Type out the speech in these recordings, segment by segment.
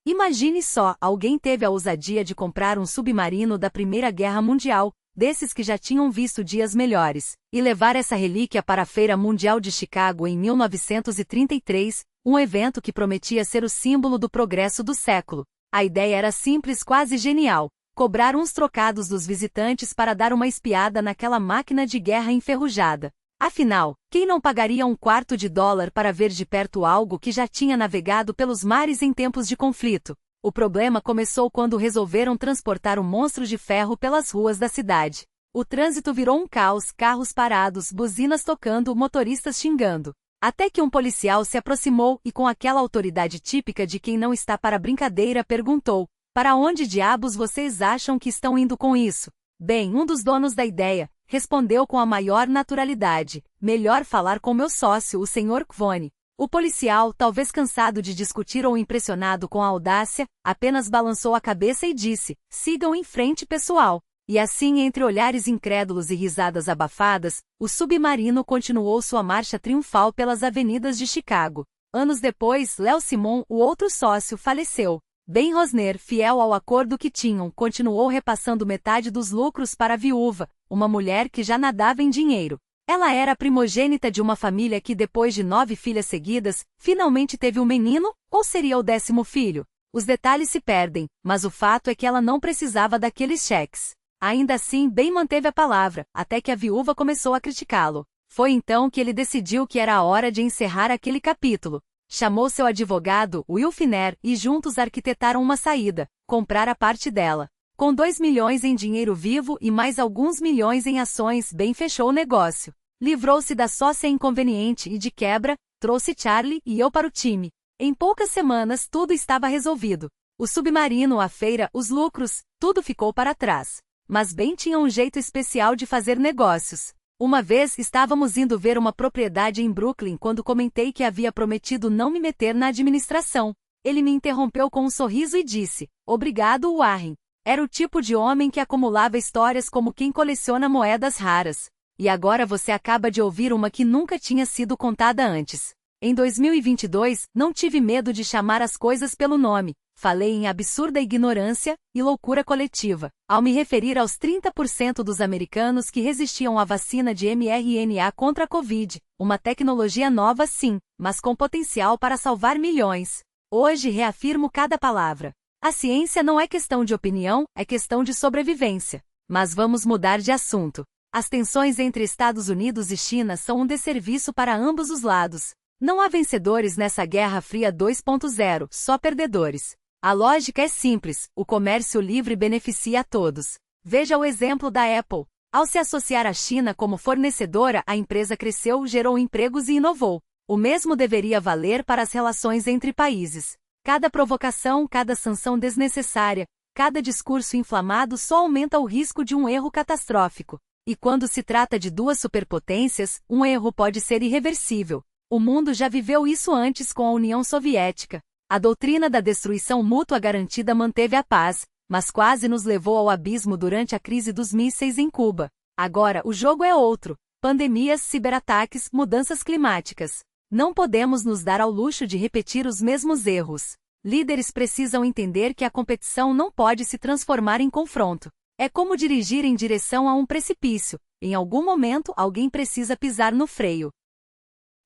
Imagine só, alguém teve a ousadia de comprar um submarino da Primeira Guerra Mundial, desses que já tinham visto dias melhores, e levar essa relíquia para a Feira Mundial de Chicago em 1933, um evento que prometia ser o símbolo do progresso do século. A ideia era simples, quase genial: cobrar uns trocados dos visitantes para dar uma espiada naquela máquina de guerra enferrujada. Afinal, quem não pagaria $0,25 para ver de perto algo que já tinha navegado pelos mares em tempos de conflito? O problema começou quando resolveram transportar o monstro de ferro pelas ruas da cidade. O trânsito virou um caos, carros parados, buzinas tocando, motoristas xingando. Até que um policial se aproximou e, com aquela autoridade típica de quem não está para brincadeira, perguntou: "Para onde diabos vocês acham que estão indo com isso?" Bem, um dos donos da ideia respondeu com a maior naturalidade: "Melhor falar com meu sócio, o Sr. Kvone." O policial, talvez cansado de discutir ou impressionado com a audácia, apenas balançou a cabeça e disse: "Sigam em frente, pessoal." E assim, entre olhares incrédulos e risadas abafadas, o submarino continuou sua marcha triunfal pelas avenidas de Chicago. Anos depois, Léo Simon, o outro sócio, faleceu. Ben Rosner, fiel ao acordo que tinham, continuou repassando metade dos lucros para a viúva, uma mulher que já nadava em dinheiro. Ela era a primogênita de uma família que, depois de 9 filhas seguidas, finalmente teve um menino, ou seria o 10º filho? Os detalhes se perdem, mas o fato é que ela não precisava daqueles cheques. Ainda assim, Ben manteve a palavra, até que a viúva começou a criticá-lo. Foi então que ele decidiu que era a hora de encerrar aquele capítulo. Chamou seu advogado, Will Finner, e juntos arquitetaram uma saída: comprar a parte dela. Com 2 milhões em dinheiro vivo e mais alguns milhões em ações, Ben fechou o negócio. Livrou-se da sócia inconveniente e, de quebra, trouxe Charlie e eu para o time. Em poucas semanas tudo estava resolvido. O submarino, a feira, os lucros, tudo ficou para trás. Mas Ben tinha um jeito especial de fazer negócios. Uma vez estávamos indo ver uma propriedade em Brooklyn quando comentei que havia prometido não me meter na administração. Ele me interrompeu com um sorriso e disse: "Obrigado, Warren." Era o tipo de homem que acumulava histórias como quem coleciona moedas raras. E agora você acaba de ouvir uma que nunca tinha sido contada antes. Em 2022, não tive medo de chamar as coisas pelo nome. Falei em absurda ignorância e loucura coletiva, ao me referir aos 30% dos americanos que resistiam à vacina de mRNA contra a Covid, uma tecnologia nova sim, mas com potencial para salvar milhões. Hoje reafirmo cada palavra. A ciência não é questão de opinião, é questão de sobrevivência. Mas vamos mudar de assunto. As tensões entre Estados Unidos e China são um desserviço para ambos os lados. Não há vencedores nessa Guerra Fria 2.0, só perdedores. A lógica é simples: o comércio livre beneficia a todos. Veja o exemplo da Apple. Ao se associar à China como fornecedora, a empresa cresceu, gerou empregos e inovou. O mesmo deveria valer para as relações entre países. Cada provocação, cada sanção desnecessária, cada discurso inflamado só aumenta o risco de um erro catastrófico. E quando se trata de duas superpotências, um erro pode ser irreversível. O mundo já viveu isso antes com a União Soviética. A doutrina da destruição mútua garantida manteve a paz, mas quase nos levou ao abismo durante a crise dos mísseis em Cuba. Agora, o jogo é outro: pandemias, ciberataques, mudanças climáticas. Não podemos nos dar ao luxo de repetir os mesmos erros. Líderes precisam entender que a competição não pode se transformar em confronto. É como dirigir em direção a um precipício. Em algum momento, alguém precisa pisar no freio.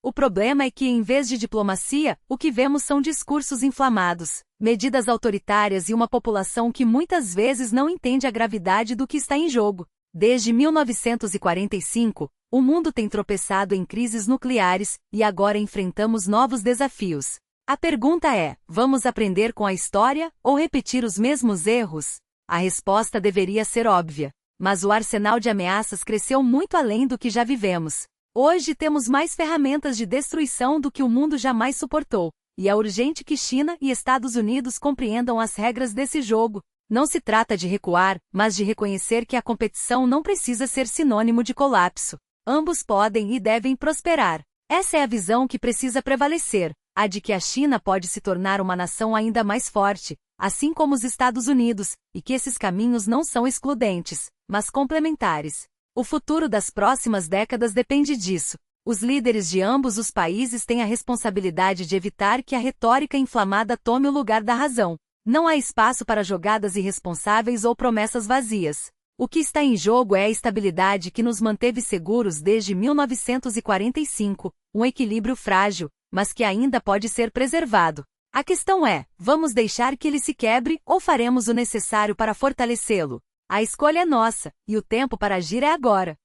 O problema é que, em vez de diplomacia, o que vemos são discursos inflamados, medidas autoritárias e uma população que muitas vezes não entende a gravidade do que está em jogo. Desde 1945, o mundo tem tropeçado em crises nucleares, e agora enfrentamos novos desafios. A pergunta é: vamos aprender com a história, ou repetir os mesmos erros? A resposta deveria ser óbvia. Mas o arsenal de ameaças cresceu muito além do que já vivemos. Hoje temos mais ferramentas de destruição do que o mundo jamais suportou, e é urgente que China e Estados Unidos compreendam as regras desse jogo. Não se trata de recuar, mas de reconhecer que a competição não precisa ser sinônimo de colapso. Ambos podem e devem prosperar. Essa é a visão que precisa prevalecer, a de que a China pode se tornar uma nação ainda mais forte, assim como os Estados Unidos, e que esses caminhos não são excludentes, mas complementares. O futuro das próximas décadas depende disso. Os líderes de ambos os países têm a responsabilidade de evitar que a retórica inflamada tome o lugar da razão. Não há espaço para jogadas irresponsáveis ou promessas vazias. O que está em jogo é a estabilidade que nos manteve seguros desde 1945, um equilíbrio frágil, mas que ainda pode ser preservado. A questão é, vamos deixar que ele se quebre ou faremos o necessário para fortalecê-lo? A escolha é nossa, e o tempo para agir é agora.